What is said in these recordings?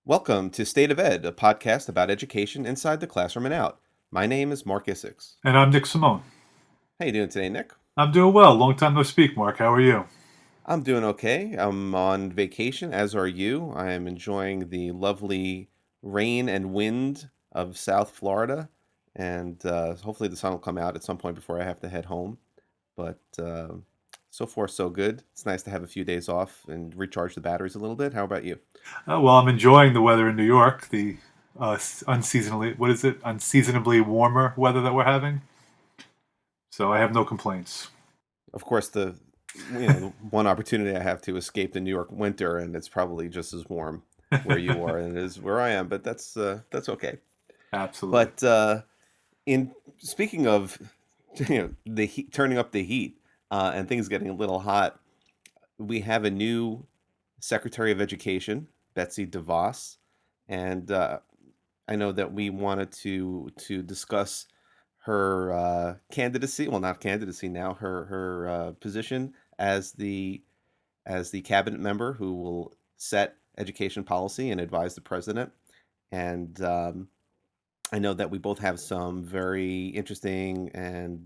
Welcome to State of Ed, a podcast about education inside the classroom and out. My name is Mark Isix. And I'm Nick Simone. How you doing today, Nick? I'm doing well. Long time no speak, Mark. How are you? I'm doing okay. I'm on vacation, as are you. I am enjoying the lovely rain and wind of South Florida, and hopefully the sun will come out at some point before I have to head home. But so far, so good. It's nice to have a few days off and recharge the batteries a little bit. How about you? Well, I'm enjoying the weather in New York, the unseasonably, what is it? Unseasonably warmer weather that we're having. So I have no complaints. Of course, the one opportunity I have to escape the New York winter, and it's probably just as warm where you are and it is where I am, but that's okay. Absolutely. But in speaking of the heat, turning up the heat and things getting a little hot, we have a new Secretary of Education, Betsy DeVos, and I know that we wanted to discuss her candidacy. Well, not candidacy now. Her position as the cabinet member who will set education policy and advise the president. And I know that we both have some very interesting and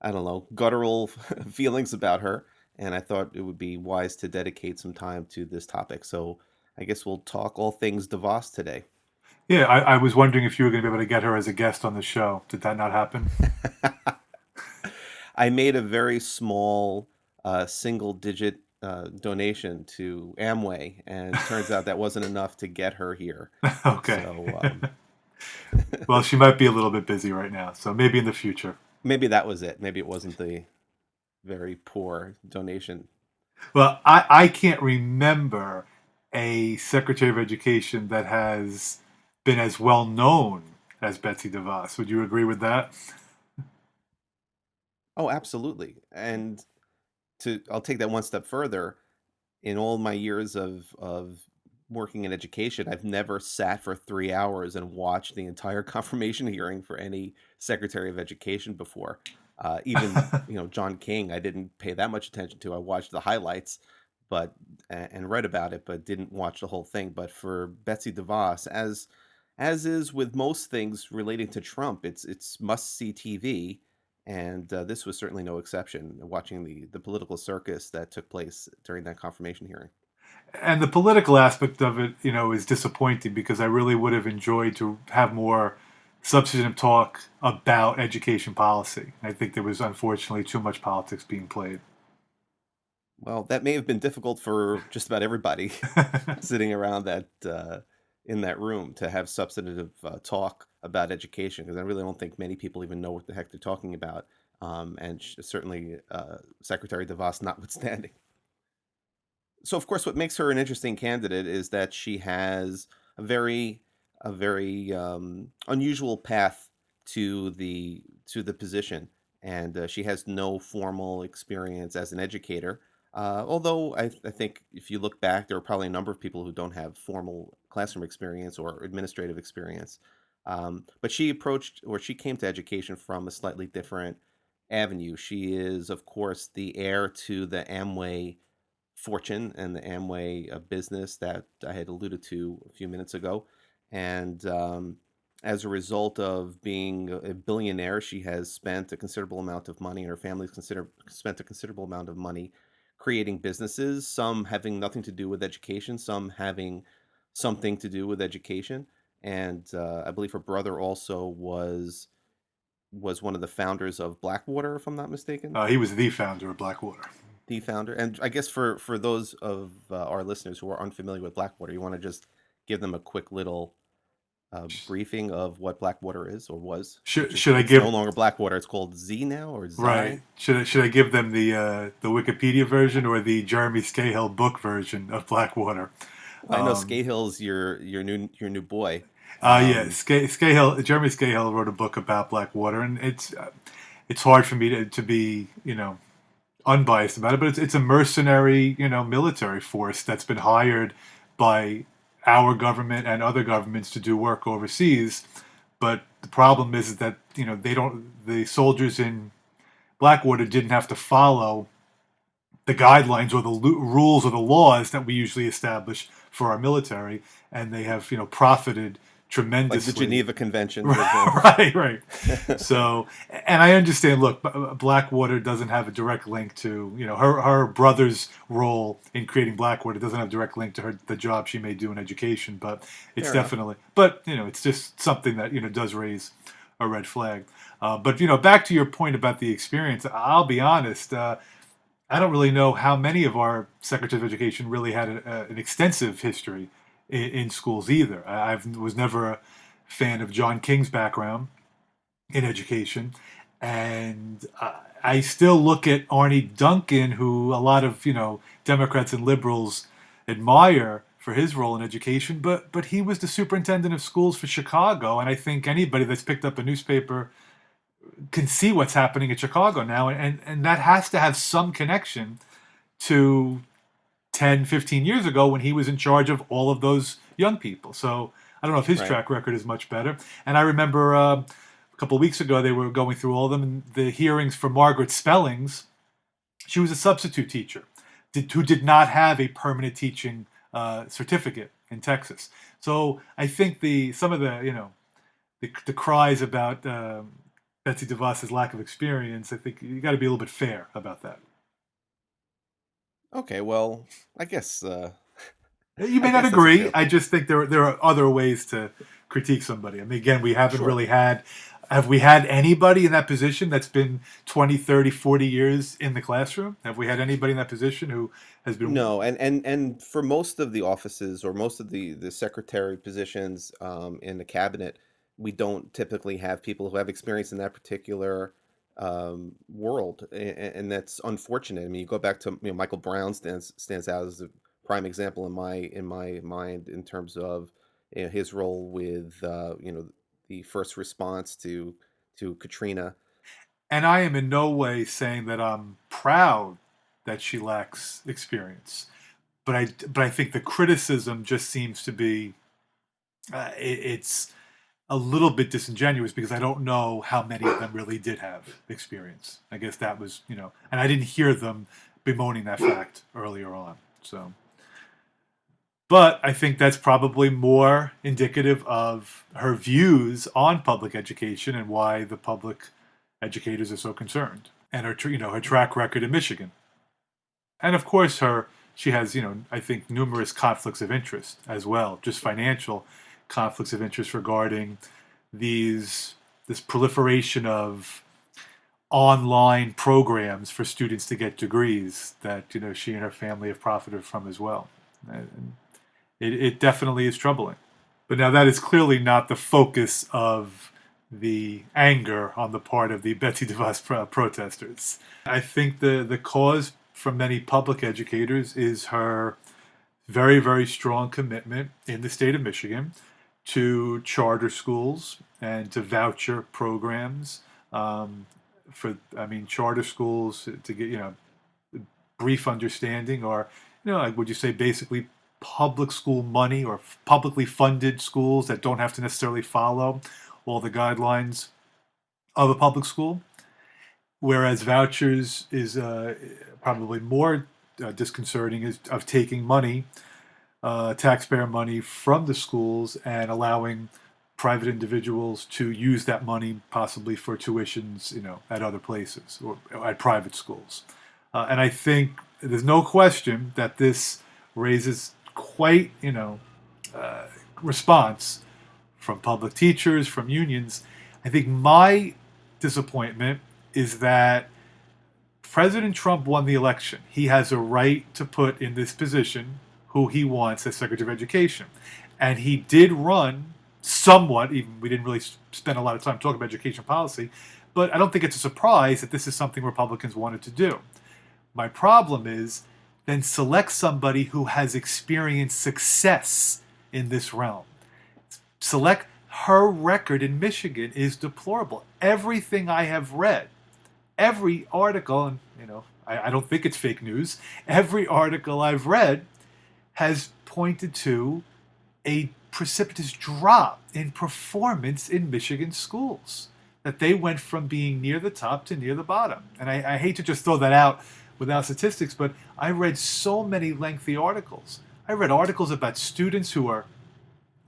I don't know, guttural feelings about her. And I thought it would be wise to dedicate some time to this topic. So I guess we'll talk all things DeVos today. Yeah, I was wondering if you were going to be able to get her as a guest on the show. Did that not happen? I made a very small single digit donation to Amway, and turns out that wasn't enough to get her here. Okay. So Well, she might be a little bit busy right now, so maybe in the future. maybe that was it. Maybe it wasn't the very poor donation. Well, I can't remember a Secretary of Education that has been as well known as Betsy DeVos. Would you agree with that? Oh, absolutely. And I'll take that one step further. In all my years of working in education, I've never sat for 3 hours and watched the entire confirmation hearing for any Secretary of Education before. Even John King, I didn't pay that much attention to. I watched the highlights, but and read about it, but didn't watch the whole thing. But for Betsy DeVos, as is with most things relating to Trump, it's must see TV, and this was certainly no exception. Watching the political circus that took place during that confirmation hearing. And the political aspect of it, is disappointing because I really would have enjoyed to have more substantive talk about education policy. I think there was unfortunately too much politics being played. Well, that may have been difficult for just about everybody sitting around that in that room to have substantive talk about education, because I really don't think many people even know what the heck they're talking about. And certainly Secretary DeVos notwithstanding. So, of course, what makes her an interesting candidate is that she has a very unusual path to the position, and she has no formal experience as an educator. Although I think if you look back, there are probably a number of people who don't have formal classroom experience or administrative experience. But she came to education from a slightly different avenue. She is, of course, the heir to the Amway fortune and the Amway business that I had alluded to a few minutes ago. And as a result of being a billionaire, she has spent a considerable amount of money, and her family's spent a considerable amount of money creating businesses, some having nothing to do with education, some having something to do with education. And I believe her brother also was one of the founders of Blackwater, if I'm not mistaken. He was the founder of Blackwater. The founder. And I guess for those of our listeners who are unfamiliar with Blackwater, you want to just give them a quick little briefing of what Blackwater is or was, Should which is should I it's no give longer Blackwater. It's called Z now or right? Zi. Should I give them the Wikipedia version or the Jeremy Scahill book version of Blackwater? I know Um, Scahill's your new boy. yeah, Um, Scahill, Jeremy Scahill wrote a book about Blackwater, and it's hard for me to be unbiased about it, but it's a mercenary military force that's been hired by our government and other governments to do work overseas. But the problem is that they don't the soldiers in Blackwater didn't have to follow the guidelines or the rules or the laws that we usually establish for our military, and they have profited Like the tremendously. Geneva Convention, for example. Right, right. So, and I understand. Look, Blackwater doesn't have a direct link to her brother's role in creating Blackwater doesn't have a direct link to the job she may do in education, but it's Fair enough. definitely. But it's just something that does raise a red flag. But back to your point about the experience. I'll be honest. I don't really know how many of our secretaries of education really had an extensive history in schools either. I was never a fan of John King's background in education, and I still look at Arnie Duncan, who a lot of Democrats and liberals admire for his role in education, but he was the superintendent of schools for Chicago, and I think anybody that's picked up a newspaper can see what's happening in Chicago now, and that has to have some connection to 10, 15 years ago when he was in charge of all of those young people. So I don't know if his Right. track record is much better. And I remember a couple of weeks ago they were going through all of them, and the hearings for Margaret Spellings. She was a substitute teacher who did not have a permanent teaching certificate in Texas. So I think some of the cries about Betsy DeVos's lack of experience, I think you got to be a little bit fair about that. Okay, well, I guess You I may not guess that's a agree. fair I point. just think there are other ways to critique somebody. I mean, again, we haven't Sure. really had. Have we had anybody in that position that's been 20, 30, 40 years in the classroom? Have we had anybody in that position who has been. No, and for most of the offices or most of the secretary positions in the cabinet, we don't typically have people who have experience in that particular world, and that's unfortunate. I mean, you go back to Michael Brown stands out as a prime example in my mind in terms of his role with the first response to Katrina. And I am in no way saying that I'm proud that she lacks experience, but I think the criticism just seems to be it's a little bit disingenuous because I don't know how many of them really did have experience. I guess that was, and I didn't hear them bemoaning that fact earlier on. So, but I think that's probably more indicative of her views on public education and why the public educators are so concerned, and her track record in Michigan, and of course she has I think numerous conflicts of interest as well, just financial conflicts of interest regarding this proliferation of online programs for students to get degrees that she and her family have profited from as well. And it definitely is troubling. But now that is clearly not the focus of the anger on the part of the Betsy DeVos protesters. I think the cause from many public educators is her very, very strong commitment in the state of Michigan to charter schools and to voucher programs charter schools to get brief understanding, or like, would you say basically public school money or publicly funded schools that don't have to necessarily follow all the guidelines of a public school, whereas vouchers is probably more disconcerting, is of taking money, taxpayer money from the schools and allowing private individuals to use that money possibly for tuitions, at other places or at private schools. And I think there's no question that this raises quite, response from public teachers, from unions. I think my disappointment is that President Trump won the election. He has a right to put in this position who he wants as Secretary of Education. And he did run somewhat, even we didn't really spend a lot of time talking about education policy, but I don't think it's a surprise that this is something Republicans wanted to do. My problem is then select somebody who has experienced success in this realm. Select her record in Michigan is deplorable. Everything I have read, every article, and I don't think it's fake news, every article I've read has pointed to a precipitous drop in performance in Michigan schools. That they went from being near the top to near the bottom. And I hate to just throw that out without statistics, but I read so many lengthy articles I read articles about students who are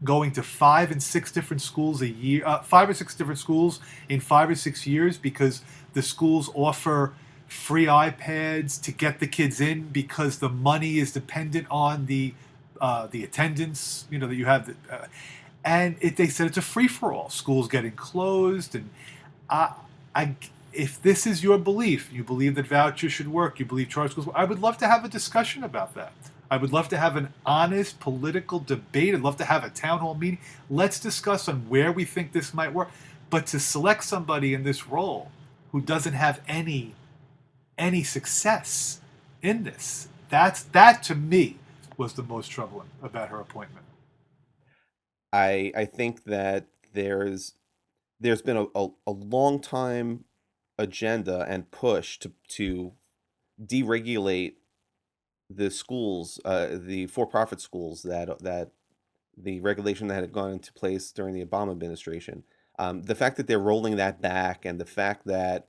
going to 5 and 6 different schools a year, 5 or 6 different schools in 5 or 6 years because the schools offer free iPads to get the kids in because the money is dependent on the attendance, that you have. They said it's a free for all. Schools getting closed, and I, I, if this is your belief, you believe that vouchers should work, you believe charter schools, I would love to have a discussion about that. I would love to have an honest political debate. I'd love to have a town hall meeting. Let's discuss on where we think this might work. But to select somebody in this role who doesn't have any success in this, that to me was the most troubling about her appointment. I think that there's been a long time agenda and push to deregulate the schools, the for-profit schools that the regulation that had gone into place during the Obama administration. The fact that they're rolling that back, and the fact that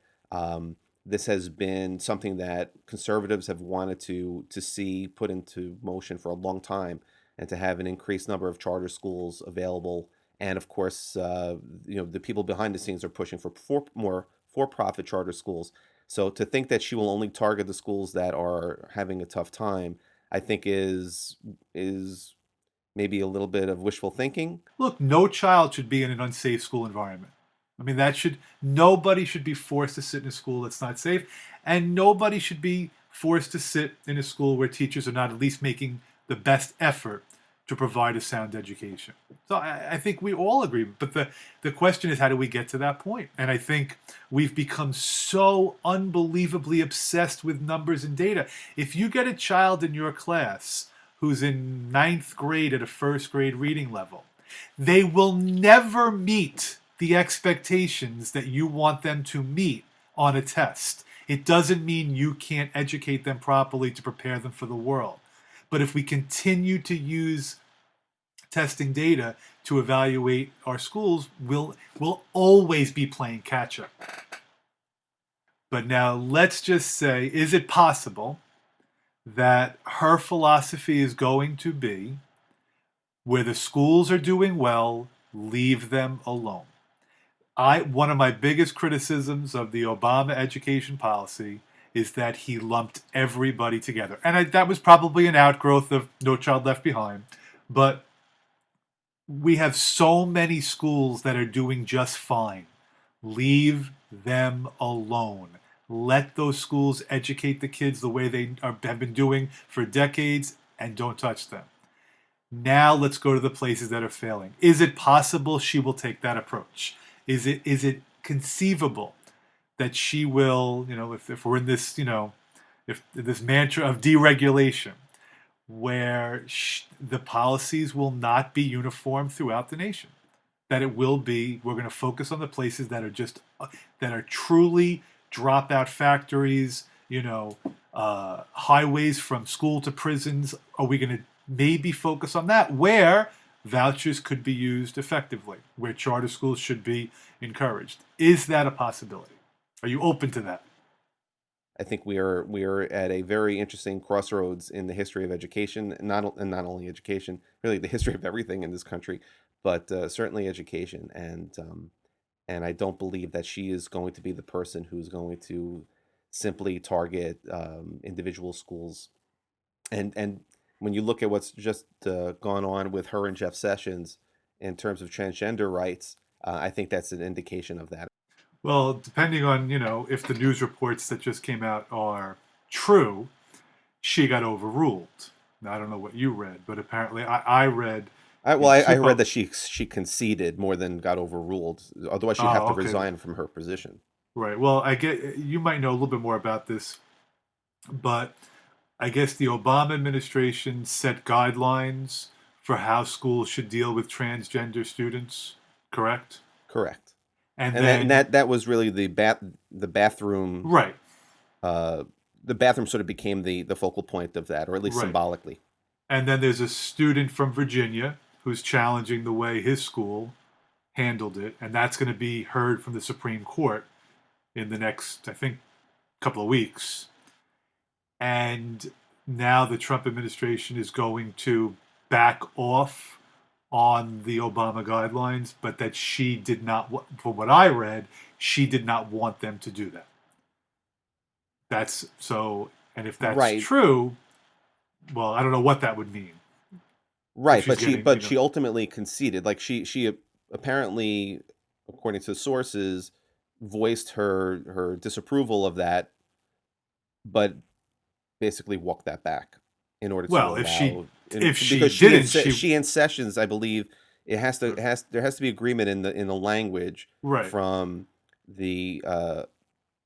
this has been something that conservatives have wanted to see put into motion for a long time, and to have an increased number of charter schools available, and of course, the people behind the scenes are pushing for more for-profit charter schools. So to think that she will only target the schools that are having a tough time, I think is maybe a little bit of wishful thinking. Look, no child should be in an unsafe school environment. I mean, nobody should be forced to sit in a school that's not safe, and nobody should be forced to sit in a school where teachers are not at least making the best effort to provide a sound education. So I think we all agree. But the question is, how do we get to that point? And I think we've become so unbelievably obsessed with numbers and data. If you get a child in your class who's in ninth grade at a first grade reading level, they will never meet the expectations that you want them to meet on a test. It doesn't mean you can't educate them properly to prepare them for the world. But if we continue to use testing data to evaluate our schools, we'll always be playing catch up. But now let's just say, is it possible that her philosophy is going to be, where the schools are doing well, leave them alone? One of my biggest criticisms of the Obama education policy is that he lumped everybody together. And that was probably an outgrowth of No Child Left Behind. But we have so many schools that are doing just fine. Leave them alone. Let those schools educate the kids the way have been doing for decades, and don't touch them. Now let's go to the places that are failing. Is it possible she will take that approach? Is it conceivable that she will, if we're in this, if this mantra of deregulation, where the policies will not be uniform throughout the nation, that it will be, we're going to focus on the places that are that are truly dropout factories, highways from school to prisons. Are we going to maybe focus on that, where vouchers could be used effectively, where charter schools should be encouraged? Is that a possibility? Are you open to that? I think we are at a very interesting crossroads in the history of education, and not only education, really the history of everything in this country, but certainly education. And I don't believe that she is going to be the person who's going to simply target individual schools. And when you look at what's just gone on with her and Jeff Sessions in terms of transgender rights, I think that's an indication of that. Well, depending on, if the news reports that just came out are true, she got overruled. Now, I don't know what you read, but apparently I read Well, in I two. read that she conceded more than got overruled. Otherwise, she'd have Oh, to okay. resign from her position. Right. Well, I get you might know a little bit more about this, but I guess the Obama administration set guidelines for how schools should deal with transgender students, correct? Correct. And And that and then, that was really the bathroom. right, Uh, the bathroom sort of became the focal point of that, or at least right. symbolically. And then there's a student from Virginia who's challenging the way his school handled it, and that's going to be heard from the Supreme Court in the next, I think, couple of weeks. And now the Trump administration is going to back off on the Obama guidelines, but that she did not, from what I read, she did not want them to do that. That's so, and if that's Right, true, well, I don't know what that would mean if right, she's but she getting, but she ultimately conceded. Like she apparently, according to sources, voiced her disapproval of that, but basically walked that back in order to well, if she allow in if she because she and didn't, she She and Sessions, I believe, there has to be agreement in the language right, from the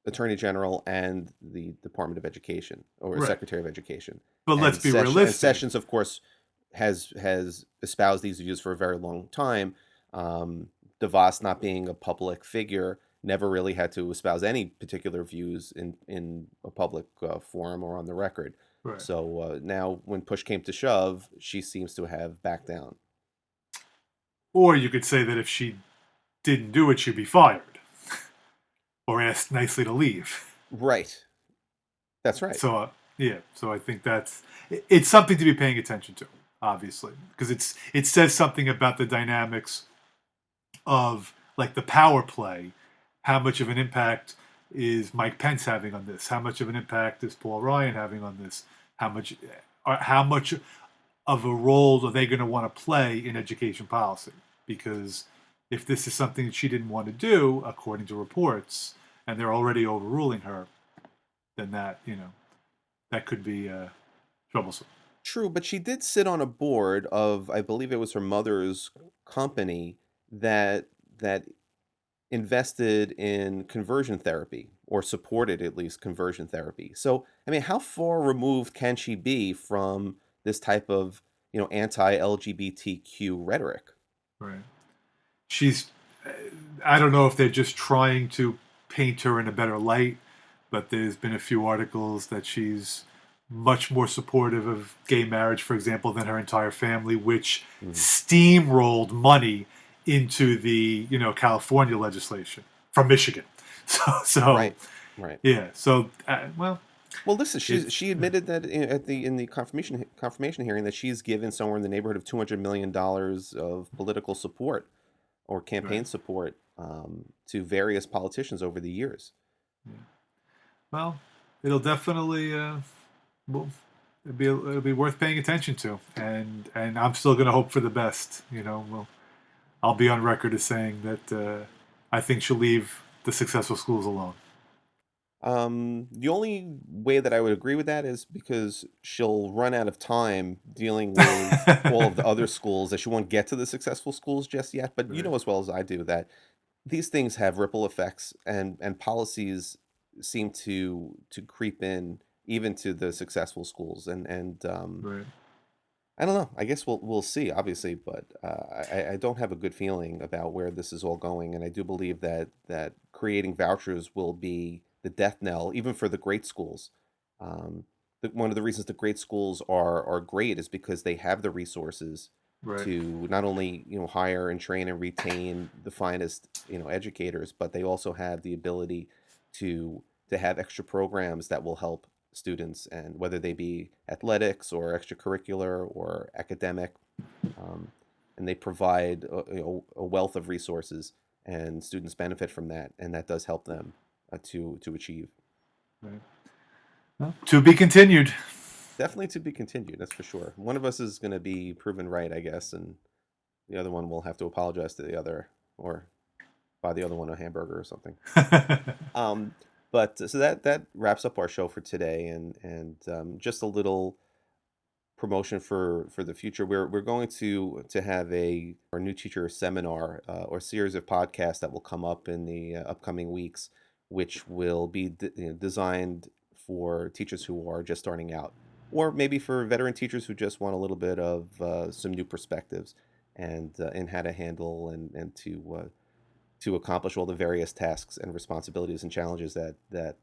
Attorney General and the Department of Education or right. Secretary of Education. But let's be realistic, Sessions, of course, has espoused these views for a very long time. DeVos, not being a public figure, never really had to espouse any particular views in a public forum or on the record. right? So now, when push came to shove, she seems to have backed down. Or you could say that if she didn't do it, she'd be fired or asked nicely to leave. Right. That's right. So yeah, so I think it's something to be paying attention to, obviously, because it says something about the dynamics of like the power play. How much of an impact is Mike Pence having on this? How much of an impact is Paul Ryan having on this? How much of a role are they going to want to play in education policy? Because if this is something that she didn't want to do, according to reports, and they're already overruling her, then that could be troublesome. True, but she did sit on a board of, I believe it was her mother's company that that invested in conversion therapy or supported at least conversion therapy. So, I mean, how far removed can she be from this type of, anti-LGBTQ rhetoric? Right. She's. I don't know if they're just trying to paint her in a better light, but there's been a few articles that she's much more supportive of gay marriage, for example, than her entire family, which Mhm. steamrolled money into the California legislation from Michigan. So Right, right. yeah. So well, Well, listen, it's she admitted that at the in the confirmation hearing that she's given somewhere in the neighborhood of $200 million of political support or right. campaign support to various politicians over the years. Yeah. Well, it'll definitely well, it'll be worth paying attention to, and I'm still going to hope for the best. Well, I'll be on record as saying that I think she'll leave the successful schools alone. The only way that I would agree with that is because she'll run out of time dealing with all of the other schools that she won't get to the successful schools just yet. But you Right. know as well as I do that these things have ripple effects and policies seem to creep in even to the successful schools and Right. I don't know. I guess we'll see, obviously, but I don't have a good feeling about where this is all going, and I do believe that creating vouchers will be the death knell, even for the great schools. One of the reasons the great schools are great is because they have the resources Right. to not only hire and train and retain the finest educators, but they also have the ability to have extra programs that will help students, and whether they be athletics or extracurricular or academic, um, and they provide a wealth of resources, and students benefit from that, and that does help them to achieve. Right. Well, to be continued. Definitely to be continued, that's for sure. One of us is going to be proven right, I guess, and the other one will have to apologize to the other, or buy the other one a hamburger or something. Um, but so that wraps up our show for today, and just a little promotion for the future. We're going to have our new teacher seminar or series of podcasts that will come up in the upcoming weeks, which will be designed for teachers who are just starting out, or maybe for veteran teachers who just want a little bit of some new perspectives and how to handle and to accomplish all the various tasks and responsibilities and challenges that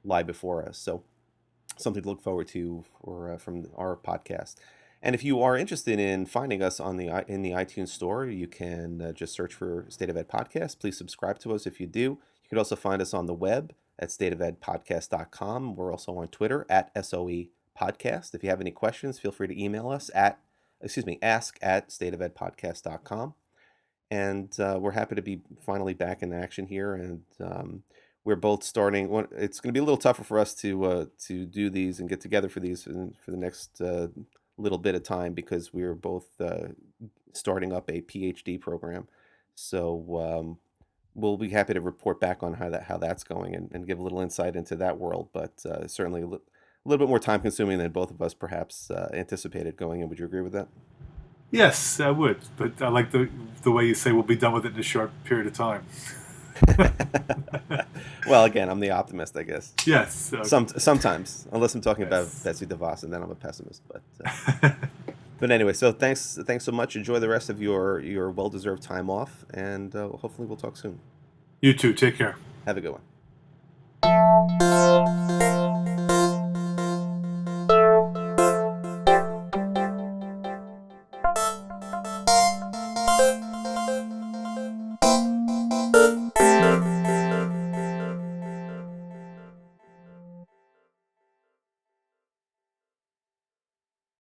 lie before us. So something to look forward to for from our podcast. And if you are interested in finding us on in the iTunes store, you can just search for State of Ed Podcast. Please subscribe to us if you do. You can also find us on the web at stateofedpodcast.com. We're also on Twitter at SOE podcast. If you have any questions, feel free to email us at, ask@stateofedpodcast.com. And we're happy to be finally back in action here. And we're both starting. It's going to be a little tougher for us to do these and get together for these for the next little bit of time because we're both starting up a PhD program. So we'll be happy to report back on how that's going and give a little insight into that world. But certainly a little bit more time consuming than both of us perhaps anticipated going in. Would you agree with that? Yes, I would, but I like the way you say we'll be done with it in a short period of time. Well, again, I'm the optimist, I guess. Yes. Sometimes, unless I'm talking about Yes. Betsy DeVos, and then I'm a pessimist. But anyway, so thanks so much. Enjoy the rest of your well deserved time off, and hopefully we'll talk soon. You too. Take care. Have a good one.